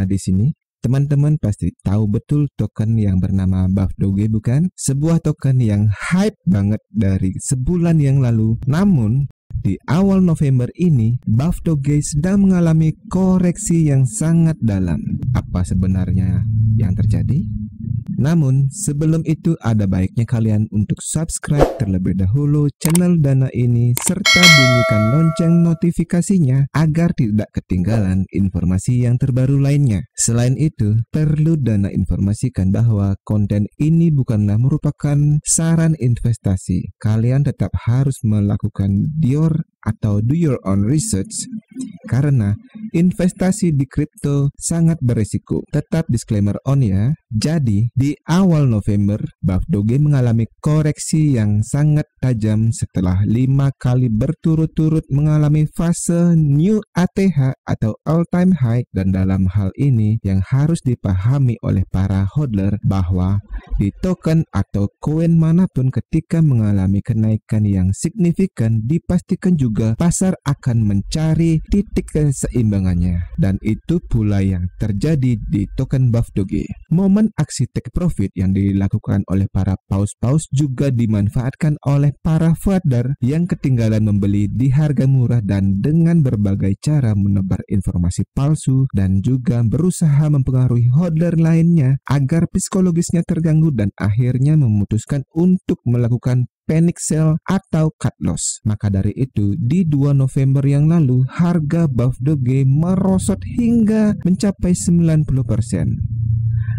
di sini, teman-teman pasti tahu betul token yang bernama Buff Doge, bukan? Sebuah token yang hype banget dari sebulan yang lalu. Namun, di awal November ini, Buff Doge sedang mengalami koreksi yang sangat dalam. Apa sebenarnya yang terjadi? Namun, sebelum itu ada baiknya kalian untuk subscribe terlebih dahulu channel Dana ini serta bunyikan lonceng notifikasinya agar tidak ketinggalan informasi yang terbaru lainnya. Selain itu, perlu Dana informasikan bahwa konten ini bukanlah merupakan saran investasi. Kalian tetap harus melakukan do your own research karena investasi di kripto sangat beresiko. Tetap disclaimer on ya. Jadi, di awal November, Buff Doge mengalami koreksi yang sangat tajam setelah 5 kali berturut-turut mengalami fase new ATH atau all time high. Dan dalam hal ini yang harus dipahami oleh para hodler bahwa di token atau koin manapun ketika mengalami kenaikan yang signifikan, dipastikan juga pasar akan mencari titik keseimbangannya. Dan itu pula yang terjadi di token Buff Doge. Momen aksi take profit yang dilakukan oleh para paus-paus juga dimanfaatkan oleh para trader yang ketinggalan membeli di harga murah dan dengan berbagai cara menebar informasi palsu dan juga berusaha mempengaruhi hodler lainnya agar psikologisnya terganggu dan akhirnya memutuskan untuk melakukan panic sell atau cut loss. Maka dari itu, di 2 November yang lalu, harga Buff Doge merosot hingga mencapai 90%.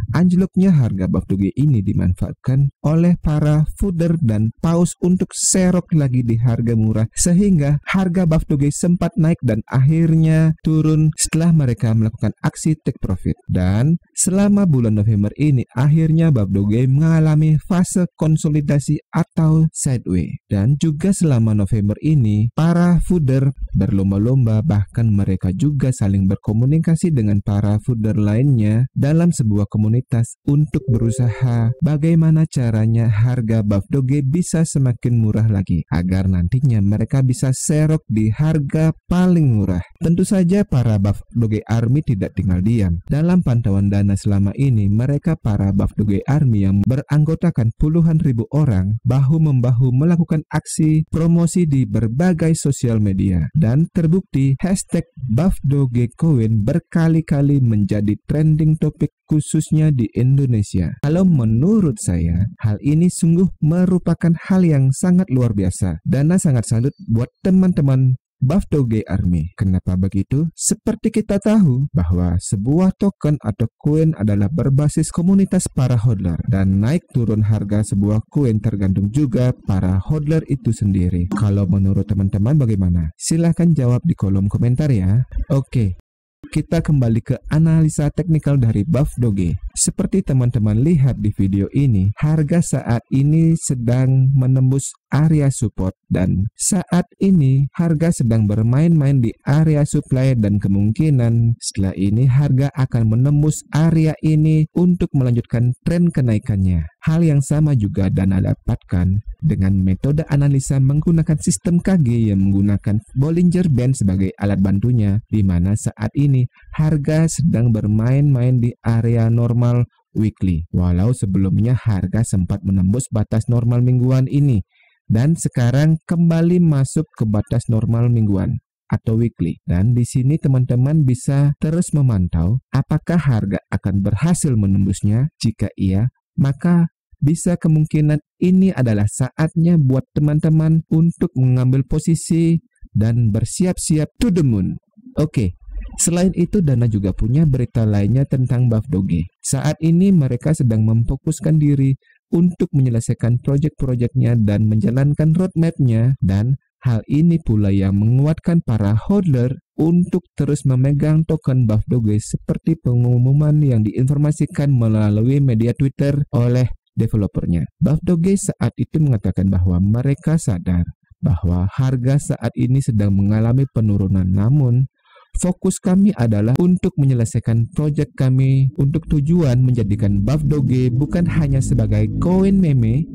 Anjloknya harga Buff Doge ini dimanfaatkan oleh para founder dan paus untuk serok lagi di harga murah sehingga harga Buff Doge sempat naik dan akhirnya turun setelah mereka melakukan aksi take profit. Dan selama bulan November ini akhirnya Buff Doge mengalami fase konsolidasi atau sideways. Dan juga selama November ini para founder berlomba-lomba, bahkan mereka juga saling berkomunikasi dengan para founder lainnya dalam sebuah komunitas untuk berusaha bagaimana caranya harga Buff Doge bisa semakin murah lagi agar nantinya mereka bisa serok di harga paling murah. Tentu saja para Buff Doge Army tidak tinggal diam. Dalam pantauan Dana selama ini, mereka para Buff Doge Army yang beranggotakan puluhan ribu orang bahu-membahu melakukan aksi promosi di berbagai sosial media dan terbukti hashtag Buff Doge Coin berkali-kali menjadi trending topik khususnya di Indonesia. Kalau menurut saya, hal ini sungguh merupakan hal yang sangat luar biasa. Dana sangat salut buat teman-teman Buff Doge Army. Kenapa begitu? Seperti kita tahu bahwa sebuah token atau koin adalah berbasis komunitas para hodler dan naik turun harga sebuah koin tergantung juga para hodler itu sendiri. Kalau menurut teman-teman bagaimana? Silahkan jawab di kolom komentar ya. Oke. Kita kembali ke analisa teknikal dari Buff Doge. Seperti teman-teman lihat di video ini, harga saat ini sedang menembus area support dan saat ini harga sedang bermain-main di area supply dan kemungkinan setelah ini harga akan menembus area ini untuk melanjutkan tren kenaikannya. Hal yang sama juga Dana dapatkan dengan metode analisa menggunakan sistem KG yang menggunakan Bollinger Band sebagai alat bantunya, di mana saat ini harga sedang bermain-main di area normal weekly. Walau sebelumnya harga sempat menembus batas normal mingguan ini dan sekarang kembali masuk ke batas normal mingguan atau weekly. Dan di sini teman-teman bisa terus memantau apakah harga akan berhasil menembusnya. Jika iya, maka bisa kemungkinan ini adalah saatnya buat teman-teman untuk mengambil posisi dan bersiap-siap to the moon. Oke. Selain itu, Dana juga punya berita lainnya tentang Buff Doge. Saat ini mereka sedang memfokuskan diri untuk menyelesaikan proyek-proyeknya dan menjalankan roadmap-nya, dan hal ini pula yang menguatkan para hodler untuk terus memegang token Buff Doge seperti pengumuman yang diinformasikan melalui media Twitter oleh developernya. Buff Doge saat itu mengatakan bahwa mereka sadar bahwa harga saat ini sedang mengalami penurunan, namun fokus kami adalah untuk menyelesaikan proyek kami untuk tujuan menjadikan Buff Doge bukan hanya sebagai koin meme,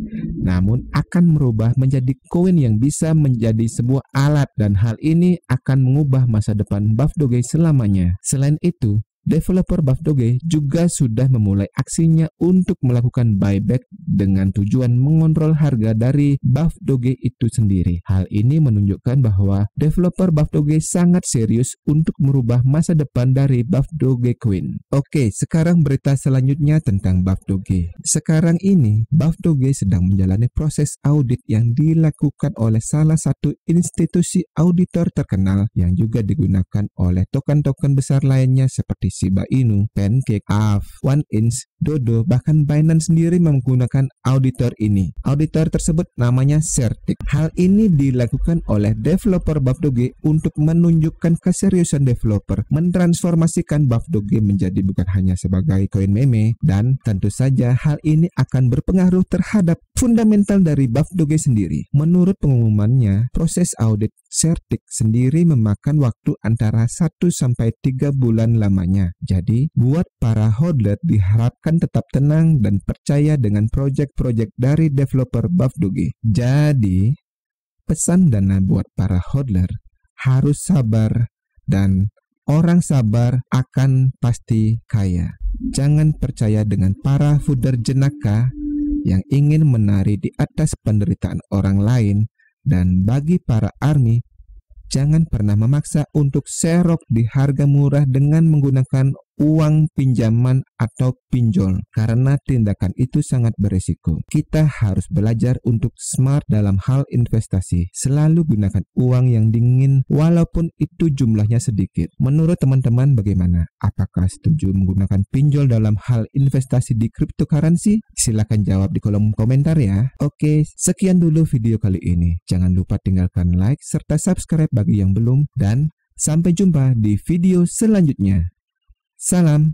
namun akan merubah menjadi koin yang bisa menjadi sebuah alat dan hal ini akan mengubah masa depan Buff Doge selamanya. Selain itu, developer Buff Doge juga sudah memulai aksinya untuk melakukan buyback dengan tujuan mengontrol harga dari Buff Doge itu sendiri. Hal ini menunjukkan bahwa developer Buff Doge sangat serius untuk merubah masa depan dari Buff Dogecoin. Oke, sekarang berita selanjutnya tentang Buff Doge. Sekarang ini Buff Doge sedang menjalani proses audit yang dilakukan oleh salah satu institusi auditor terkenal yang juga digunakan oleh token-token besar lainnya seperti Shiba Inu, Pancake, Aave, 1inch, Dodo, bahkan Binance sendiri menggunakan auditor ini. Auditor tersebut namanya Certic. Hal ini dilakukan oleh developer Buff Doge untuk menunjukkan keseriusan developer mentransformasikan Buff Doge menjadi bukan hanya sebagai koin meme, dan tentu saja hal ini akan berpengaruh terhadap fundamental dari Buff Doge sendiri. Menurut pengumumannya, proses audit Certic sendiri memakan waktu antara 1-3 bulan lamanya. Jadi, buat para hodler diharapkan tetap tenang dan percaya dengan proyek-proyek dari developer Buff Doge. Jadi, pesan dana buat para hodler harus sabar, dan orang sabar akan pasti kaya. Jangan percaya dengan para founder jenaka yang ingin menari di atas penderitaan orang lain. Dan bagi para army, jangan pernah memaksa untuk serok di harga murah dengan menggunakan uang pinjaman atau pinjol, karena tindakan itu sangat beresiko. Kita harus belajar untuk smart dalam hal investasi. Selalu gunakan uang yang dingin walaupun itu jumlahnya sedikit. Menurut teman-teman bagaimana? Apakah setuju menggunakan pinjol dalam hal investasi di cryptocurrency? Silahkan jawab di kolom komentar ya. Oke, sekian dulu video kali ini. Jangan lupa tinggalkan like serta subscribe bagi yang belum, dan sampai jumpa di video selanjutnya. Salam.